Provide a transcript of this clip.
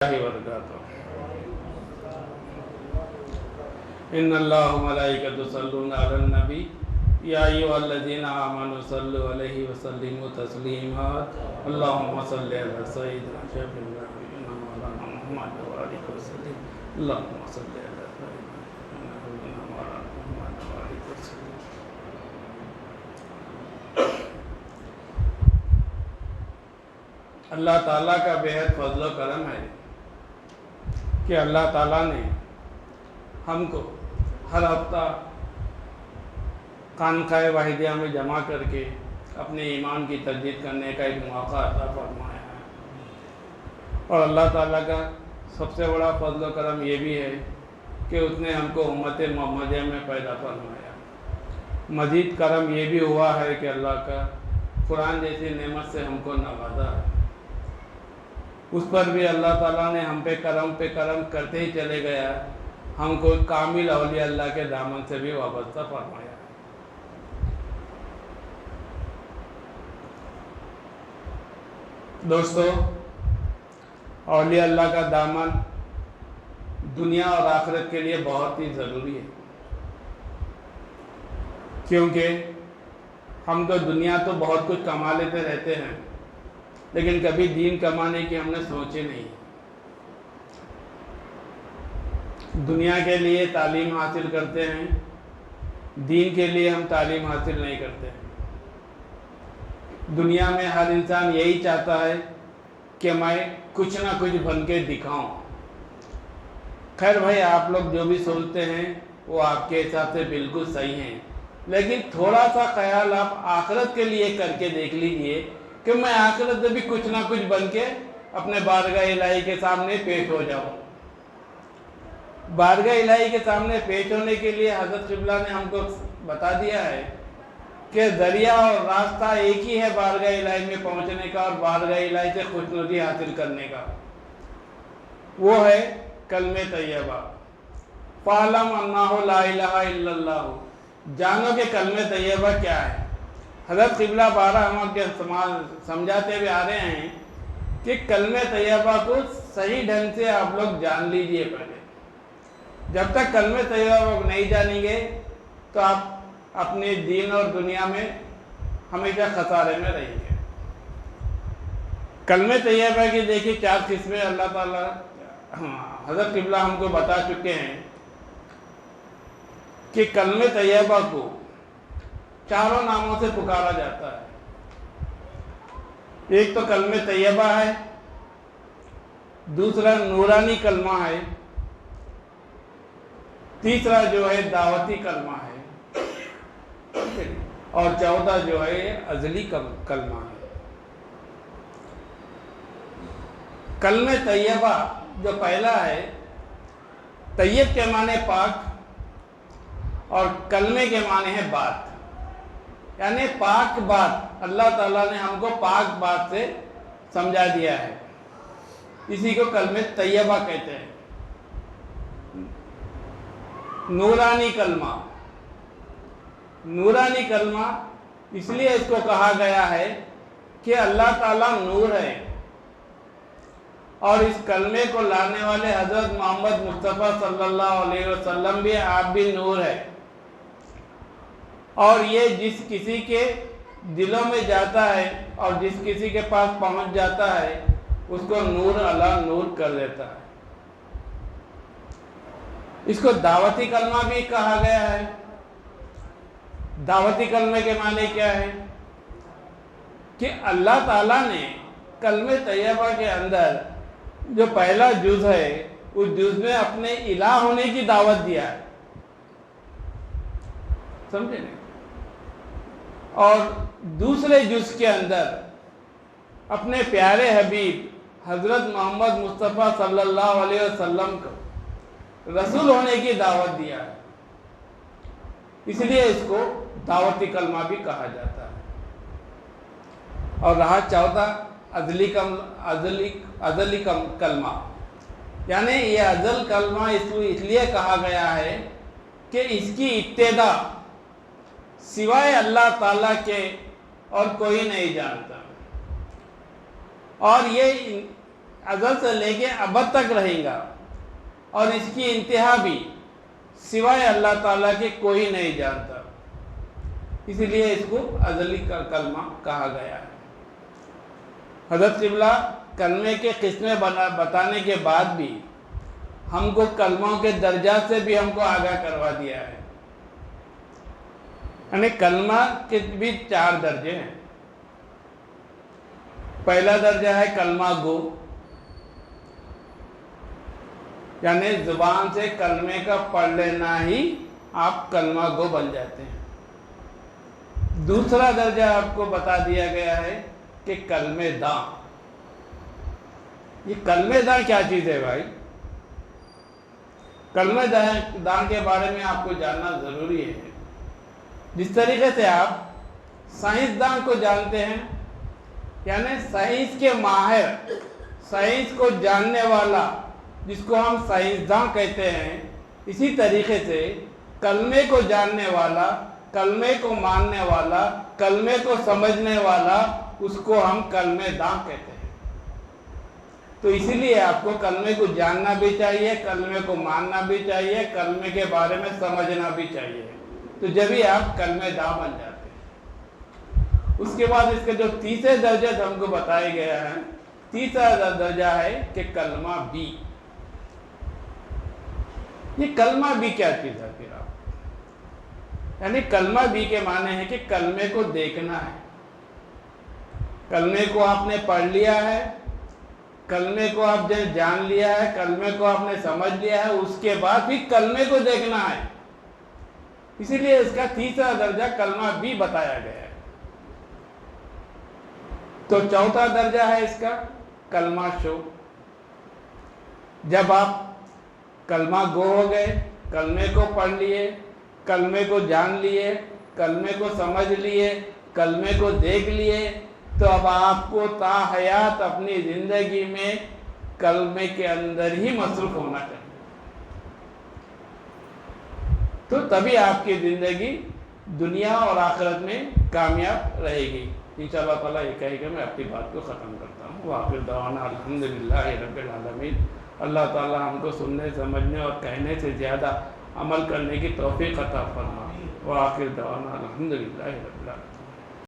ان اللہ و ملائکۃ یصلون علی النبی یا ایھا الذین آمنوا صلوا علیہ وسلموا تسلیما اللہم صل علی سیدنا شفیعنا مولانا محمد و آلہ وسلم اللہم صل علی سیدنا مولانا محمد و آلہ وسلم۔ اللہ تعالیٰ کا بہت فضل و کرم ہے کہ اللہ تعالیٰ نے ہم کو ہر ہفتہ خانقاہ واحدیہ میں جمع کر کے اپنے ایمان کی تجدید کرنے کا ایک موقع عطا فرمایا ہے، اور اللہ تعالیٰ کا سب سے بڑا فضل و کرم یہ بھی ہے کہ اس نے ہم کو امت محمدیہ میں پیدا فرمایا۔ مزید کرم یہ بھی ہوا ہے کہ اللہ کا قرآن جیسی نعمت سے ہم کو نوازا ہے۔ اس پر بھی اللہ تعالیٰ نے ہم پہ کرم کرتے ہی چلے گیا، ہم کو کامل اولیاء اللہ کے دامن سے بھی وابستہ فرمایا۔ دوستو، اولیاء اللہ کا دامن دنیا اور آخرت کے لیے بہت ہی ضروری ہے، کیونکہ ہم تو دنیا تو بہت کچھ کما لیتے رہتے ہیں، لیکن کبھی دین کمانے کی ہم نے سوچے نہیں۔ دنیا کے لیے تعلیم حاصل کرتے ہیں، دین کے لیے ہم تعلیم حاصل نہیں کرتے۔ دنیا میں ہر انسان یہی چاہتا ہے کہ میں کچھ نہ کچھ بن کے دکھاؤں۔ خیر بھائی، آپ لوگ جو بھی سوچتے ہیں وہ آپ کے حساب سے بالکل صحیح ہیں، لیکن تھوڑا سا خیال آپ آخرت کے لیے کر کے دیکھ لیجئے کہ میں آخرت میں بھی کچھ نہ کچھ بن کے اپنے بارگاہ الہی کے سامنے پیش ہو جاؤں۔ بارگاہ الہی کے سامنے پیش ہونے کے لیے حضرت قبلہ نے ہم کو بتا دیا ہے کہ ذریعہ اور راستہ ایک ہی ہے بارگاہ الہی میں پہنچنے کا اور بارگاہ الہی سے خوشنودی حاصل کرنے کا، وہ ہے کلمہ طیبہ۔ فَاعْلَمْ أَنَّهُ لَا إِلَٰهَ إِلَّا اللَّهُ، جانو کہ کلمہ طیبہ کیا ہے۔ حضرت قبلہ بارہ ہم کے سمجھاتے ہوئے آ رہے ہیں کہ کلمہ طیبہ کو صحیح ڈھنگ سے آپ لوگ جان لیجئے پہلے۔ جب تک کلمہ طیبہ کو نہیں جانیں گے تو آپ اپنے دین اور دنیا میں ہمیشہ خسارے میں رہیں گے۔ کلمہ طیبہ کی دیکھیے 4 قسمیں اللہ تعالیٰ حضرت قبلہ ہم کو بتا چکے ہیں کہ کلمہ طیبہ کو 4 ناموں سے پکارا جاتا ہے۔ ایک تو کلمہ طیبہ ہے، دوسرا نورانی کلمہ ہے، تیسرا جو ہے دعوتی کلمہ ہے، اور چوتھا جو ہے ازلی کلمہ ہے۔ کلمہ طیبہ جو پہلا ہے، طیب کے معنی پاک اور کلمے کے معنی ہے بات، یعنی پاک بات۔ اللہ تعالیٰ نے ہم کو پاک بات سے سمجھا دیا ہے، اسی کو کلمہ طیبہ کہتے ہیں۔ نورانی کلمہ، نورانی کلمہ اس لیے اس کو کہا گیا ہے کہ اللہ تعالیٰ نور ہے، اور اس کلمے کو لانے والے حضرت محمد مصطفیٰ صلی اللہ علیہ وسلم بھی، آپ بھی نور ہے، اور یہ جس کسی کے دلوں میں جاتا ہے اور جس کسی کے پاس پہنچ جاتا ہے اس کو نور اللہ نور کر دیتا ہے۔ اس کو دعوتی کلمہ بھی کہا گیا ہے۔ دعوتی کلمے کے معنی کیا ہے کہ اللہ تعالیٰ نے کلمہ طیبہ کے اندر جو پہلا جز ہے اس جز میں اپنے الہ ہونے کی دعوت دیا ہے، سمجھے نہیں؟ اور دوسرے جز کے اندر اپنے پیارے حبیب حضرت محمد مصطفیٰ صلی اللہ علیہ وسلم کو رسول ہونے کی دعوت دیا ہے، اس لیے اس کو دعوتی کلمہ بھی کہا جاتا ہے۔ اور رہا چوتھا ازلی کلمہ، یعنی یہ ازل کلمہ اس لیے کہا گیا ہے کہ اس کی ابتدا سوائے اللہ تعالیٰ کے اور کوئی نہیں جانتا، اور یہ ازل سے لے کے ابد تک رہیں گا، اور اس کی انتہا بھی سوائے اللہ تعالیٰ کے کوئی نہیں جانتا، اسی لیے اس کو ازلی کلمہ کہا گیا ہے۔ حضرت قبلہ کلمے کے قسمیں بتانے کے بعد بھی ہم کو کلموں کے درجات سے بھی ہم کو آگاہ کروا دیا ہے۔ یعنی کلمہ کے بھی 4 درجے ہیں۔ پہلا درجہ ہے کلمہ گو، یعنی زبان سے کلمے کا پڑھ لینا ہی آپ کلمہ گو بن جاتے ہیں۔ دوسرا درجہ آپ کو بتا دیا گیا ہے کہ کلمے داں۔ یہ کلمے داں کیا چیز ہے بھائی؟ کلمے داں کے بارے میں آپ کو جاننا ضروری ہے۔ جس طریقے سے آپ سائنسداں کو جانتے ہیں، یعنی سائنس کے ماہر، سائنس کو جاننے والا، جس کو ہم سائنسداں کہتے ہیں، اسی طریقے سے کلمے کو جاننے والا، کلمے کو ماننے والا، کلمے کو سمجھنے والا، اس کو ہم کلمے داں کہتے ہیں۔ تو اسی لیے آپ کو کلمے کو جاننا بھی چاہیے، کلمے کو ماننا بھی چاہیے، کلمے کے بارے میں سمجھنا بھی چاہیے، تو جبھی آپ کلمے داں بن جاتے ہیں۔ اس کے بعد اس کے جو تیسرے درجے ہم کو بتائے گیا ہے، تیسرا درجہ ہے کہ کلمہ بی۔ یہ کلمہ بھی کیا چیز ہے پھر آپ؟ یعنی کلمہ بھی کے معنی ہے کہ کلمے کو دیکھنا ہے۔ کلمے کو آپ نے پڑھ لیا ہے، کلمے کو آپ نے جان لیا ہے، کلمے کو آپ نے سمجھ لیا ہے، اس کے بعد بھی کلمے کو دیکھنا ہے۔ اسی لیے اس کا تیسرا درجہ کلمہ بھی بتایا گیا ہے۔ تو چوتھا درجہ ہے اس کا کلمہ شو۔ جب آپ کلمہ گو ہو گئے، کلمے کو پڑھ لیے، کلمے کو جان لیے، کلمے کو سمجھ لیے، کلمے کو دیکھ لیے، تو اب آپ کو تا حیات اپنی زندگی میں کلمے کے اندر ہی مصروف ہونا چاہیے، تو تبھی آپ کی زندگی دنیا اور آخرت میں کامیاب رہے گی۔ انشاءاللہ تعالیٰ یہ کہے کہ میں اپنی بات کو ختم کرتا ہوں۔ وآخر دعوانا الحمدللہ رب العالمین۔ اللہ تعالیٰ ہم کو سننے، سمجھنے اور کہنے سے زیادہ عمل کرنے کی توفیق عطا فرما۔ وآخر دعوانا الحمدللہ رب العالمین۔